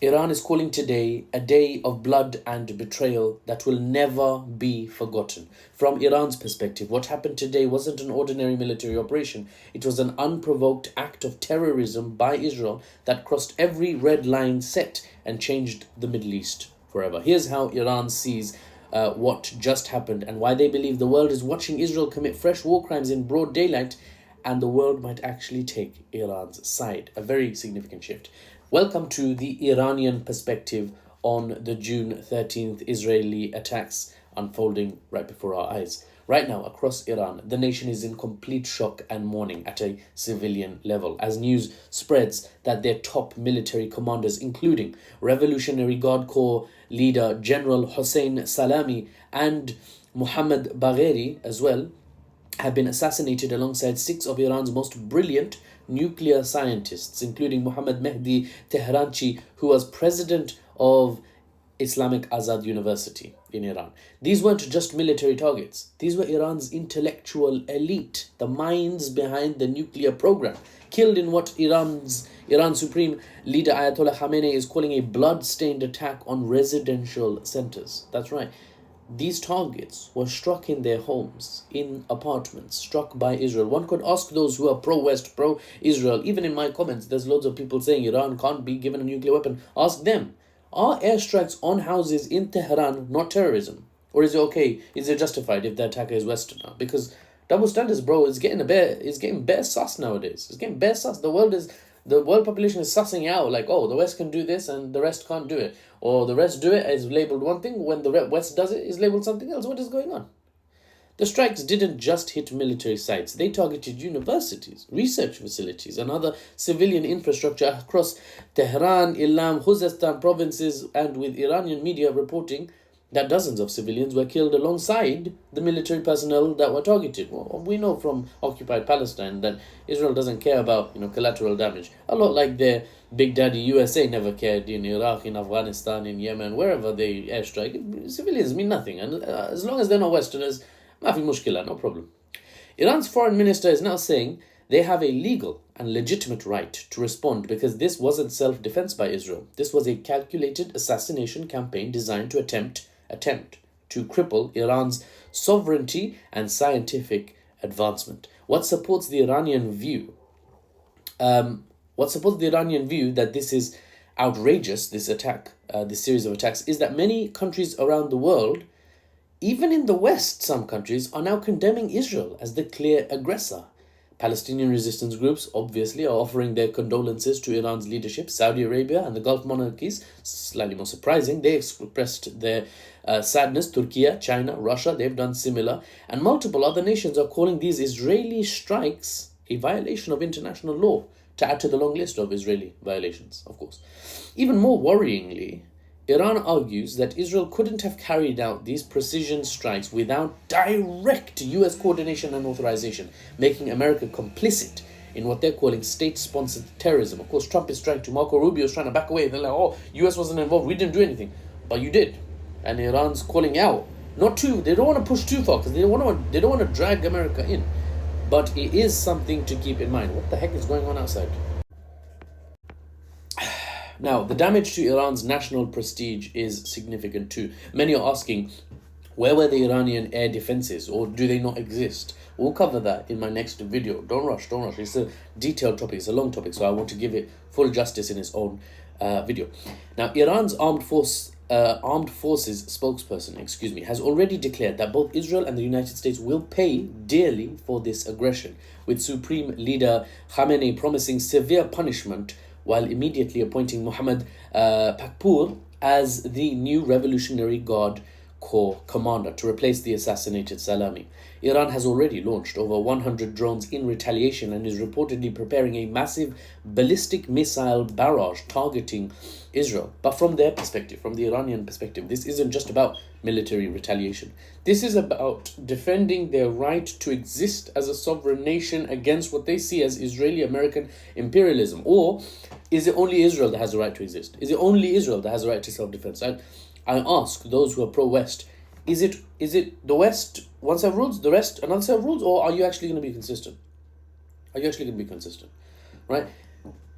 Iran is calling today a day of blood and betrayal that will never be forgotten. From Iran's perspective, what happened today wasn't an ordinary military operation. It was an unprovoked act of terrorism by Israel that crossed every red line set and changed the Middle East forever. Here's how Iran sees what just happened and why they believe the world is watching Israel commit fresh war crimes in broad daylight, and the world might actually take Iran's side. A very significant shift. Welcome to the Iranian perspective on the June 13th Israeli attacks unfolding right before our eyes. Right now, across Iran, the nation is in complete shock and mourning at a civilian level as news spreads that their top military commanders, including Revolutionary Guard Corps leader General Hossein Salami and Mohammad Bagheri as well, have been assassinated alongside 6 of Iran's most brilliant nuclear scientists, including Mohammad Mehdi Tehranchi, who was president of Islamic Azad University in Iran. These weren't just military targets. These were Iran's intellectual elite, the minds behind the nuclear program, killed in what Iran's Supreme Leader Ayatollah Khamenei is calling a blood-stained attack on residential centers. That's right. These targets were struck in their homes, in apartments, struck by Israel. One could ask those who are pro-West, pro-Israel, even in my comments, there's loads of people saying Iran can't be given a nuclear weapon. Ask them, are airstrikes on houses in Tehran not terrorism? Or is it okay, is it justified if the attacker is Western now? Because double standards, bro, is getting bare sus nowadays. It's getting bare sus. The world population is sussing out like, oh, the West can do this and the rest can't do it. Or the rest do it is labeled one thing, when the West does it is labeled something else. What is going on? The strikes didn't just hit military sites. They targeted universities, research facilities, and other civilian infrastructure across Tehran, Ilam, Khuzestan provinces, and with Iranian media reporting that dozens of civilians were killed alongside the military personnel that were targeted. Well, we know from occupied Palestine that Israel doesn't care about collateral damage. A lot like their big daddy USA never cared in Iraq, in Afghanistan, in Yemen, wherever they airstrike. Civilians mean nothing, and as long as they're not Westerners, mafi mushkila, no problem. Iran's foreign minister is now saying they have a legal and legitimate right to respond because this wasn't self-defense by Israel. This was a calculated assassination campaign designed to attempt to cripple Iran's sovereignty and scientific advancement. What supports the Iranian view? That this is outrageous, this attack, this series of attacks, is that many countries around the world, even in the West, some countries are now condemning Israel as the clear aggressor. Palestinian resistance groups obviously are offering their condolences to Iran's leadership. Saudi Arabia and the Gulf monarchies, slightly more surprising, they expressed their sadness. Turkey, China, Russia, they've done similar. And multiple other nations are calling these Israeli strikes a violation of international law, to add to the long list of Israeli violations, of course. Even more worryingly, Iran argues that Israel couldn't have carried out these precision strikes without direct US coordination and authorization, making America complicit in what they're calling state-sponsored terrorism. Of course, Trump is trying to, Marco Rubio is trying to back away. They're like, oh, US wasn't involved, we didn't do anything. But you did. And Iran's calling out. They don't want to push too far because they don't want to drag America in. But it is something to keep in mind. What the heck is going on outside? Now, the damage to Iran's national prestige is significant too. Many are asking, where were the Iranian air defenses, or do they not exist? We'll cover that in my next video. Don't rush. It's a detailed topic, it's a long topic, so I want to give it full justice in its own video. Now, Iran's armed forces spokesperson, has already declared that both Israel and the United States will pay dearly for this aggression, with Supreme Leader Khamenei promising severe punishment while immediately appointing Mohammad Pakpour as the new Revolutionary Guard Corps commander to replace the assassinated Salami. Iran has already launched over 100 drones in retaliation and is reportedly preparing a massive ballistic missile barrage targeting Israel. But from their perspective, from the Iranian perspective, this isn't just about military retaliation. This is about defending their right to exist as a sovereign nation against what they see as Israeli-American imperialism. Or is it only Israel that has the right to exist? Is it only Israel that has the right to self-defense? I ask those who are pro-West, is it the West one set of rules, the rest another set of rules, or are you actually going to be consistent? Right?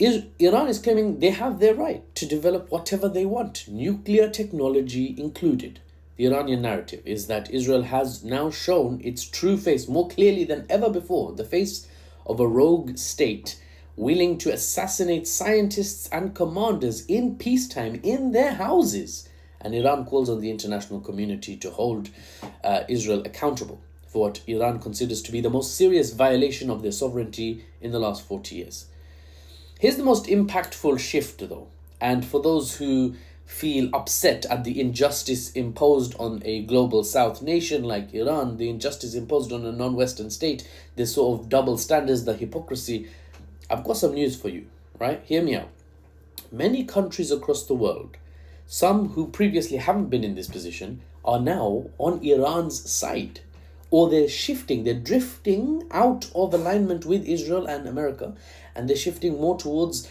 Iran is claiming they have their right to develop whatever they want, nuclear technology included. The Iranian narrative is that Israel has now shown its true face more clearly than ever before, the face of a rogue state willing to assassinate scientists and commanders in peacetime in their houses. And Iran calls on the international community to hold Israel accountable for what Iran considers to be the most serious violation of their sovereignty in the last 40 years. Here's the most impactful shift, though, and for those who feel upset at the injustice imposed on a global South nation like Iran, the injustice imposed on a non-Western state, this sort of double standards, the hypocrisy, I've got some news for you, right? Hear me out. Many countries across the world, some who previously haven't been in this position, are now on Iran's side. Or they're shifting, they're drifting out of alignment with Israel and America, and they're shifting more towards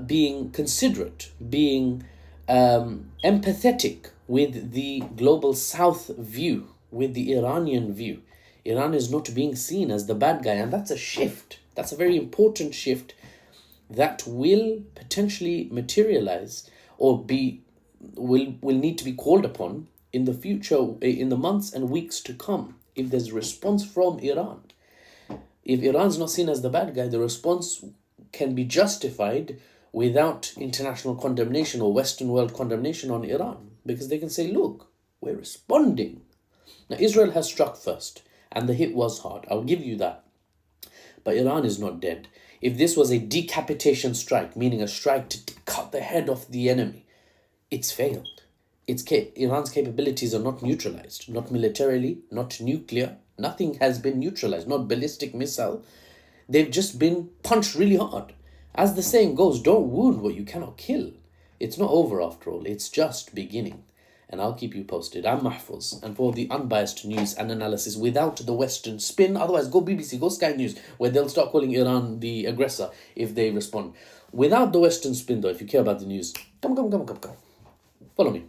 being considerate, being empathetic with the global South view, with the Iranian view. Iran is not being seen as the bad guy, and that's a shift. That's a very important shift that will potentially materialize or will need to be called upon in the future, in the months and weeks to come, if there's a response from Iran. If Iran's not seen as the bad guy, the response can be justified without international condemnation or Western world condemnation on Iran, because they can say, look, we're responding. Now, Israel has struck first, and the hit was hard. I'll give you that. But Iran is not dead. If this was a decapitation strike, meaning a strike to cut the head off the enemy, it's failed. Iran's capabilities are not neutralized, not militarily, not nuclear. Nothing has been neutralized, not ballistic missile. They've just been punched really hard. As the saying goes, don't wound what you cannot kill. It's not over after all, it's just beginning. And I'll keep you posted. I'm Mahfouz, and for the unbiased news and analysis without the Western spin, otherwise go BBC, go Sky News, where they'll start calling Iran the aggressor if they respond. Without the Western spin though, if you care about the news, come. Follow me.